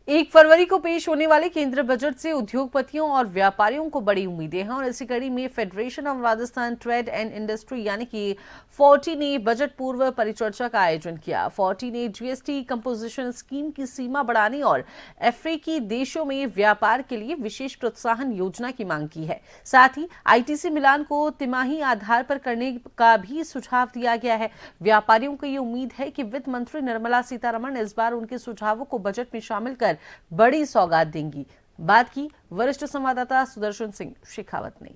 1 फरवरी को पेश होने वाले केंद्र बजट से उद्योगपतियों और व्यापारियों को बड़ी उम्मीदें हैं और इसी कड़ी में federation of Rajasthan trade and industry यानी कि फोर्टी ने बजट पूर्व परिचर्चा का आयोजन किया। फोर्टी ने जीएसटी कंपोजिशन स्कीम की सीमा बढ़ाने और अफ्रीकी देशों में व्यापार के लिए विशेष प्रोत्साहन योजना की मांग की है। साथ ही आईटीसी मिलान को तिमाही आधार पर करने का भी सुझाव दिया गया है। व्यापारियों को ये उम्मीद है कि वित्त मंत्री निर्मला सीतारमण इस बार उनके सुझावों को बजट में शामिल कर बड़ी सौगात देंगी। बात की वरिष्ठ संवाददाता सुदर्शन सिंह शेखावत ने।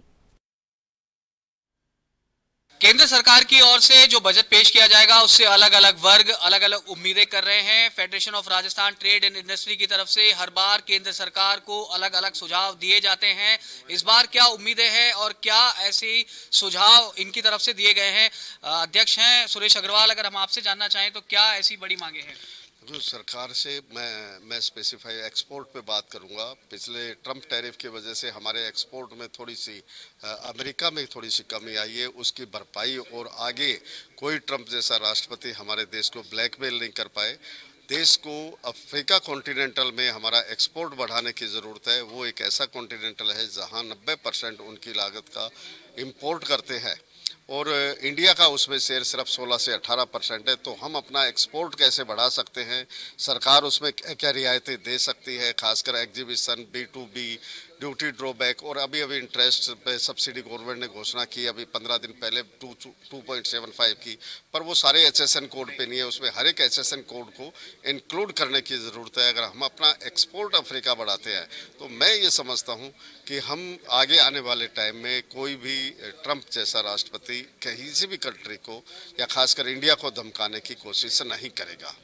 केंद्र सरकार की ओर से जो बजट पेश किया जाएगा उससे अलग अलग वर्ग अलग अलग उम्मीदें कर रहे हैं। Federation of Rajasthan trade and industry की तरफ से हर बार केंद्र सरकार को अलग अलग सुझाव दिए जाते हैं। इस बार क्या उम्मीदें हैं और क्या ऐसे सुझाव इनकी तरफ से दिए गए हैं? अध्यक्ष हैं सुरेश अग्रवाल, अगर हम आपसे जानना चाहें तो क्या ऐसी बड़ी मांगे हैं? तो सरकार से मैं स्पेसिफाई एक्सपोर्ट पे बात करूंगा। पिछले ट्रम्प टैरिफ की वजह से हमारे एक्सपोर्ट में थोड़ी सी अमेरिका में थोड़ी सी कमी आई है, उसकी भरपाई और आगे कोई ट्रम्प जैसा राष्ट्रपति हमारे देश को ब्लैकमेल नहीं कर पाए। देश को अफ्रीका कॉन्टिनेंटल में हमारा एक्सपोर्ट बढ़ाने की ज़रूरत है। वो एक ऐसा कॉन्टिनेंटल है जहां 90% उनकी लागत का इंपोर्ट करते हैं और इंडिया का उसमें शेयर सिर्फ 16 से 18% है। तो हम अपना एक्सपोर्ट कैसे बढ़ा सकते हैं, सरकार उसमें क्या रियायतें दे सकती है, खासकर एग्जीबिशन, B2B, ड्यूटी ड्रॉबैक और अभी इंटरेस्ट पे सब्सिडी गवर्नमेंट ने घोषणा की अभी 15 दिन पहले 2.75 की, पर वो सारे HSN कोड पे नहीं है। उसमें हर एक HSN कोड को इंक्लूड करने की ज़रूरत है। अगर हम अपना एक्सपोर्ट अफ्रीका बढ़ाते हैं तो मैं ये समझता हूँ कि हम आगे आने वाले टाइम में कोई भी ट्रम्प जैसा राष्ट्रपति कहीं से भी कंट्री को या खासकर इंडिया को धमकाने की कोशिश नहीं करेगा।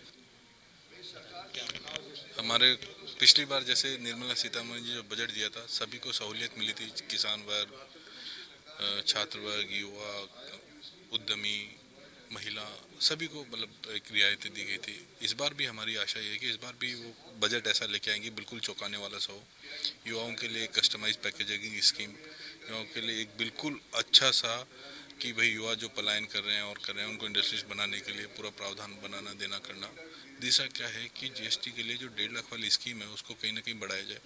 हमारे पिछली बार जैसे निर्मला सीतारमण जी जो बजट दिया था सभी को सहूलियत मिली थी, किसान वर्ग, छात्र वर्ग, युवा, उद्यमी, महिला, सभी को मतलब एक रियायतें दी गई थी। इस बार भी हमारी आशा ये है कि इस बार भी वो बजट ऐसा लेके आएंगे बिल्कुल चौंकाने वाला सा हो। युवाओं के लिए कस्टमाइज पैकेजिंग स्कीम, युवाओं के लिए एक बिल्कुल अच्छा सा कि भाई युवा जो पलायन कर रहे हैं और कर रहे हैं उनको इंडस्ट्रीज बनाने के लिए पूरा प्रावधान बनाना देना करना। दूसरा क्या है कि जीएसटी के लिए जो 1.5 लाख वाली स्कीम है उसको कहीं ना कहीं बढ़ाया जाए।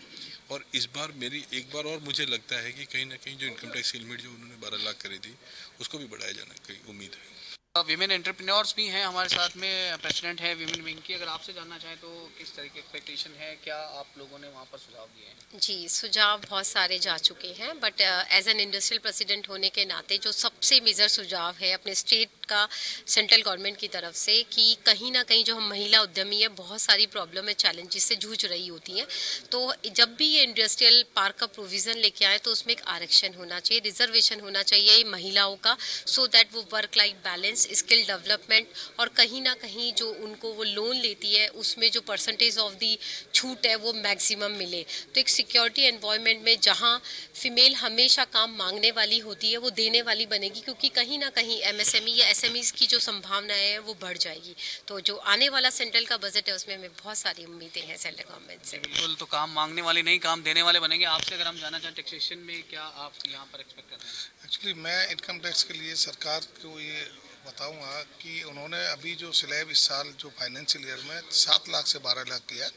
और इस बार मेरी एक बार और मुझे लगता है कि कहीं ना कहीं जो इनकम टैक्स की लिमिट जो उन्होंने 12 लाख करी थी उसको भी बढ़ाया जाना कहीं उम्मीद है। विमेन एंटरप्रेन्योर्स भी हैं हमारे साथ में, प्रेसिडेंट है विमेन विंग की, अगर आपसे जानना चाहें तो किस तरह की एक्सपेक्टेशन है, क्या आप लोगों ने वहाँ पर सुझाव दिए हैं? जी, सुझाव बहुत सारे जा चुके हैं, but as an industrial president होने के नाते जो सबसे मेजर सुझाव है अपने स्टेट का सेंट्रल गवर्नमेंट की तरफ से कि कहीं ना कहीं जो हम महिला उद्यमी है बहुत सारी प्रॉब्लम है, चैलेंजेस से जूझ रही होती हैं। तो जब भी ये इंडस्ट्रियल पार्क का प्रोविज़न लेके आए तो उसमें एक आरक्षण होना चाहिए, रिजर्वेशन होना चाहिए महिलाओं का, सो दैट वो work life balance, skill development और कहीं ना कहीं जो उनको वो लोन लेती है उसमें जो परसेंटेज ऑफ दी छूट है वो मैक्सिमम मिले। तो एक सिक्योरिटी एनवायरनमेंट में जहां फीमेल हमेशा काम मांगने वाली होती है वो देने वाली बनेगी, क्योंकि कहीं ना कहीं एमएसएमई या एसएमईज की जो संभावनाएं है वो बढ़ जाएगी। तो जो आने वाला सेंट्रल का बजट है उसमें हमें बहुत सारी उम्मीदें हैं सेंट्रल गवर्नमेंट से। बिल्कुल, तो काम मांगने वाले नहीं काम देने वाले बनेंगे। आपसे अगर हम जानना चाहें टैक्सेशन में क्या आप यहाँ पर एक्सपेक्ट कर रहे हैं? एक्चुअली मैं इनकम टैक्स के लिए सरकार को ये बताऊंगा कि उन्होंने अभी जो स्लैब इस साल जो फाइनेंशियल ईयर में 7 लाख से 12 लाख किया,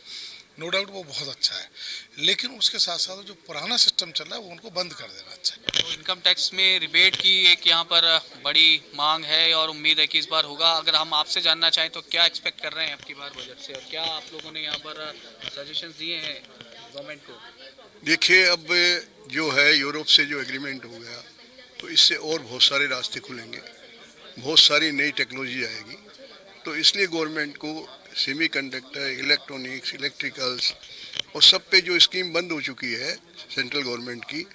नो डाउट वो बहुत अच्छा है, लेकिन उसके साथ साथ जो पुराना सिस्टम चल रहा है वो उनको बंद कर देना अच्छा है। तो इनकम टैक्स में रिबेट की एक यहाँ पर बड़ी मांग है और उम्मीद है कि इस बार होगा। अगर हम आपसे जानना चाहें तो क्या एक्सपेक्ट कर रहे हैं आपकी बार बजट से और क्या आप लोगों ने यहाँ पर सजेशंस दिए हैं गवर्नमेंट को? देखिए, अब जो है यूरोप से जो एग्रीमेंट हो गया तो इससे और बहुत सारे रास्ते खुलेंगे, बहुत सारी नई टेक्नोलॉजी आएगी। तो इसलिए गवर्नमेंट को सेमीकंडक्टर, इलेक्ट्रॉनिक्स, इलेक्ट्रिकल्स और सब पे जो स्कीम बंद हो चुकी है सेंट्रल गवर्नमेंट की,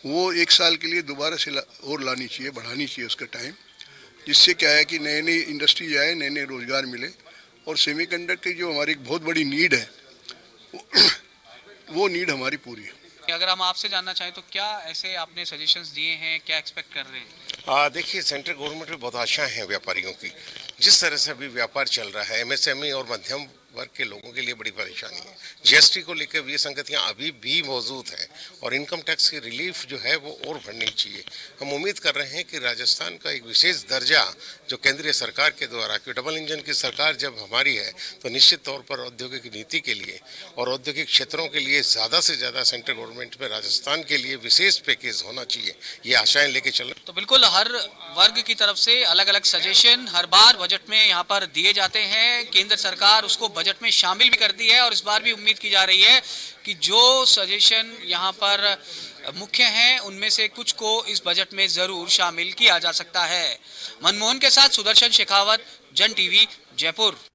वो 1 साल के लिए दोबारा से और लानी चाहिए, बढ़ानी चाहिए उसका टाइम, जिससे क्या है कि नई नई इंडस्ट्री आए, नए नए रोजगार मिले। और सेमीकंडक्टर की जो हमारी एक बहुत बड़ी नीड है वो नीड हमारी पूरी है। अगर हम आपसे जानना चाहें तो क्या ऐसे आपने सजेशंस दिए हैं, क्या एक्सपेक्ट कर रहे हैं? देखिए, सेंट्रल गवर्नमेंट में बहुत आशाएं हैं व्यापारियों की। जिस तरह से अभी व्यापार चल रहा है, एमएसएमई और मध्यम वर्ग के लोगों के लिए बड़ी परेशानी है। जीएसटी को लेकर ये संगतियां अभी भी मौजूद हैं और इनकम टैक्स की रिलीफ जो है वो और बढ़नी चाहिए। हम उम्मीद कर रहे हैं कि राजस्थान का एक विशेष दर्जा जो केंद्रीय सरकार के द्वारा, कि डबल इंजन की सरकार जब हमारी है तो निश्चित तौर पर औद्योगिक नीति के लिए और औद्योगिक क्षेत्रों के लिए ज़्यादा से ज़्यादा सेंट्रल गवर्नमेंट में राजस्थान के लिए विशेष पैकेज होना चाहिए। ये आशाएं लेके चल। तो बिल्कुल हर वर्ग की तरफ से अलग अलग सजेशन हर बार बजट में यहाँ पर दिए जाते हैं। केंद्र सरकार उसको बजट में शामिल भी करती है और इस बार भी उम्मीद की जा रही है कि जो सजेशन यहाँ पर मुख्य हैं उनमें से कुछ को इस बजट में जरूर शामिल किया जा सकता है। मनमोहन के साथ सुदर्शन शेखावत, जन टीवी, जयपुर।